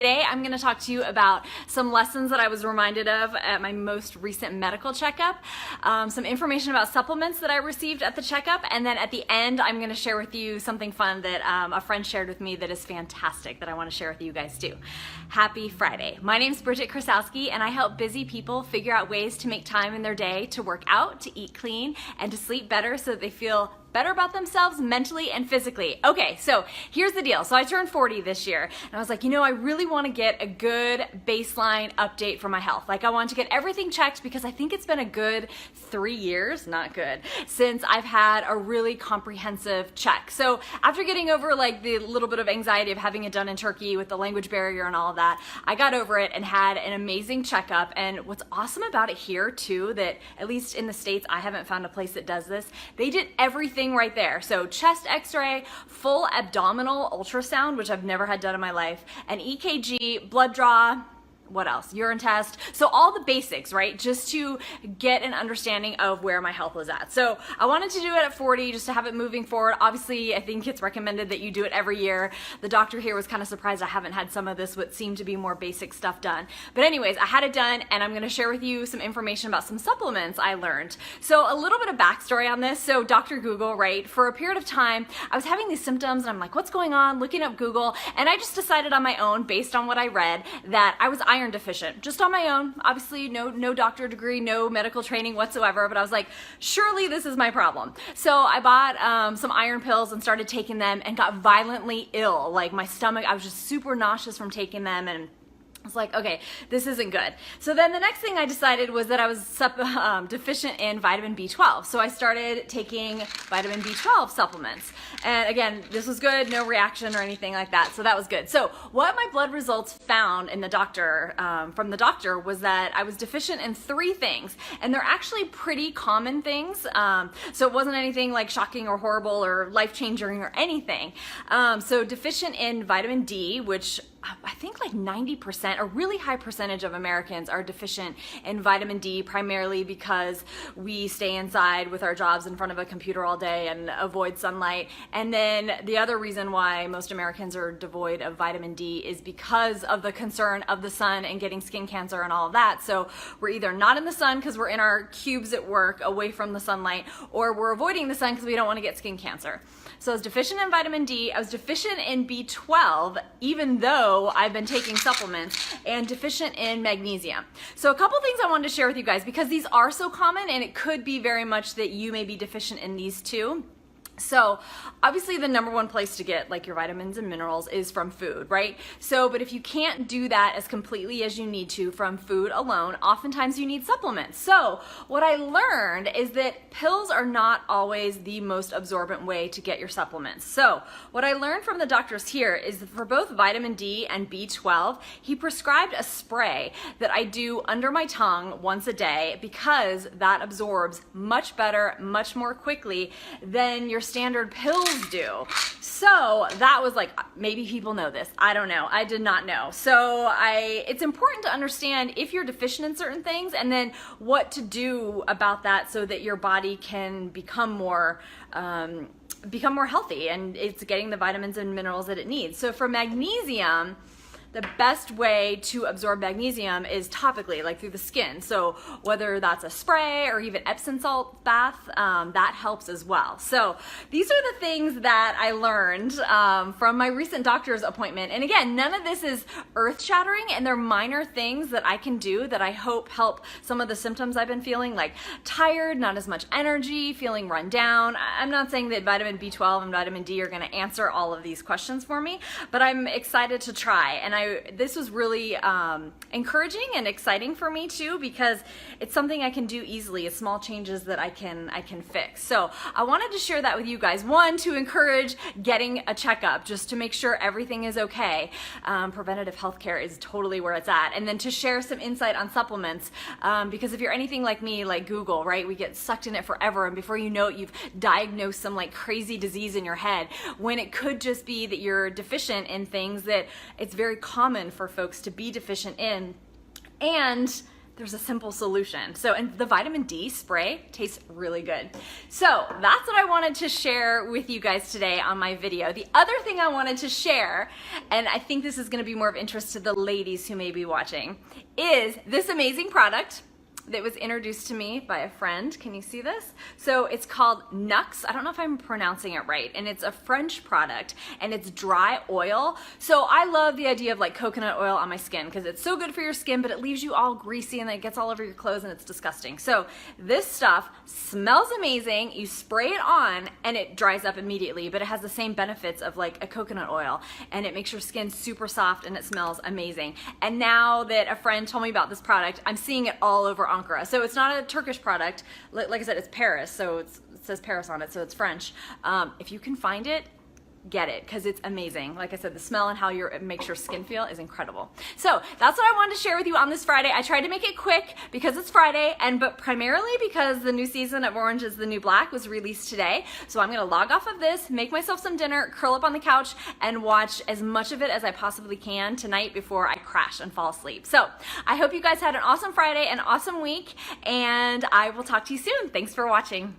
Today I'm going to talk to you about some lessons that I was reminded of at my most recent medical checkup, some information about supplements that I received at the checkup, and then at the end I'm going to share with you something fun that a friend shared with me that is fantastic that I want to share with you guys too. Happy Friday. My name's Bridget Krasowski and I help busy people figure out ways to make time in their day to work out, to eat clean, and to sleep better so that they feel better about themselves mentally and physically. Okay, so here's the deal. So I turned 40 this year and I was like, I really want to get a good baseline update for my health. Like I want to get everything checked because I think it's been a good 3 years, not good, since I've had a really comprehensive check. So after getting over like the little bit of anxiety of having it done in Turkey with the language barrier and all of that, I got over it and had an amazing checkup. And what's awesome about it here too, that at least in the States, I haven't found a place that does this. They did everything right there. So chest x-ray, full abdominal ultrasound, which I've never had done in my life, an EKG, blood draw, what else? Urine test. So all the basics, right? Just to get an understanding of where my health was at. So I wanted to do it at 40 just to have it moving forward. Obviously, I think it's recommended that you do it every year. The doctor here was kind of surprised I haven't had some of this, what seemed to be more basic stuff done. But anyways, I had it done and I'm going to share with you some information about some supplements I learned. So a little bit of backstory on this. So Dr. Google, right? For a period of time, I was having these symptoms and I'm like, what's going on? Looking up Google. And I just decided on my own, based on what I read, that I was iron deficient, just on my own. Obviously, no doctor degree, no medical training whatsoever, but I was like, surely this is my problem. So I bought some iron pills and started taking them and got violently ill. Like my stomach, I was just super nauseous from taking them, and I was like, okay, this isn't good. So then the next thing I decided was that I was deficient in vitamin B12. So I started taking vitamin B12 supplements. And again, this was good, no reaction or anything like that. So that was good. So what my blood results found in the doctor, from the doctor, was that I was deficient in 3 things. And they're actually pretty common things. So it wasn't anything like shocking or horrible or life-changing or anything. So deficient in vitamin D, which I think like 90%, a really high percentage of Americans are deficient in vitamin D, primarily because we stay inside with our jobs in front of a computer all day and avoid sunlight. And then the other reason why most Americans are devoid of vitamin D is because of the concern of the sun and getting skin cancer and all of that. So we're either not in the sun because we're in our cubes at work away from the sunlight, or we're avoiding the sun because we don't want to get skin cancer. So I was deficient in vitamin D, I was deficient in B12, even though I've been taking supplements, and deficient in magnesium. So a couple things I wanted to share with you guys, because these are so common and it could be very much that you may be deficient in these too. So obviously the number one place to get like your vitamins and minerals is from food, right? So, but if you can't do that as completely as you need to from food alone, oftentimes you need supplements. So what I learned is that pills are not always the most absorbent way to get your supplements. So what I learned from the doctors here is that for both vitamin D and B12, he prescribed a spray that I do under my tongue once a day, because that absorbs much better, much more quickly than your standard pills do. So that was like, maybe people know this, I don't know, I did not know. So it's important to understand if you're deficient in certain things, and then what to do about that so that your body can become more healthy and it's getting the vitamins and minerals that it needs. So for magnesium, the best way to absorb magnesium is topically, like through the skin. So whether that's a spray or even Epsom salt bath, that helps as well. So these are the things that I learned from my recent doctor's appointment. And again, none of this is earth-shattering, and they're minor things that I can do that I hope help some of the symptoms I've been feeling, like tired, not as much energy, feeling run down. I'm not saying that vitamin B12 and vitamin D are going to answer all of these questions for me, but I'm excited to try. And this was really encouraging and exciting for me too, because it's something I can do easily. It's small changes that I can fix. So I wanted to share that with you guys. One, to encourage getting a checkup just to make sure everything is okay. Preventative healthcare is totally where it's at. And then to share some insight on supplements, because if you're anything like me, like Google, right, we get sucked in it forever, and before you know it, you've diagnosed some like crazy disease in your head, when it could just be that you're deficient in things that it's very common for folks to be deficient in. And there's a simple solution. So, and the vitamin D spray tastes really good. So that's what I wanted to share with you guys today on my video. The other thing I wanted to share, and I think this is gonna be more of interest to the ladies who may be watching, is this amazing product that was introduced to me by a friend. Can you see this? So it's called Nux. I don't know if I'm pronouncing it right. And it's a French product and it's dry oil. So I love the idea of like coconut oil on my skin because it's so good for your skin, but it leaves you all greasy and it gets all over your clothes and it's disgusting. So this stuff smells amazing. You spray it on and it dries up immediately, but it has the same benefits of like a coconut oil and it makes your skin super soft and it smells amazing. And now that a friend told me about this product, I'm seeing it all over Ankara. So it's not a Turkish product. Like I said, it's Paris, so it says Paris on it, so it's French. If you can find it, get it, because it's amazing. Like I said, the smell and how it makes your skin feel is incredible. So that's what I wanted to share with you on this Friday. I tried to make it quick because it's Friday, but primarily because the new season of Orange is the New Black was released today. So I'm gonna log off of this, make myself some dinner, curl up on the couch, and watch as much of it as I possibly can tonight before I crash and fall asleep. So I hope you guys had an awesome Friday, an awesome week, and I will talk to you soon. Thanks for watching.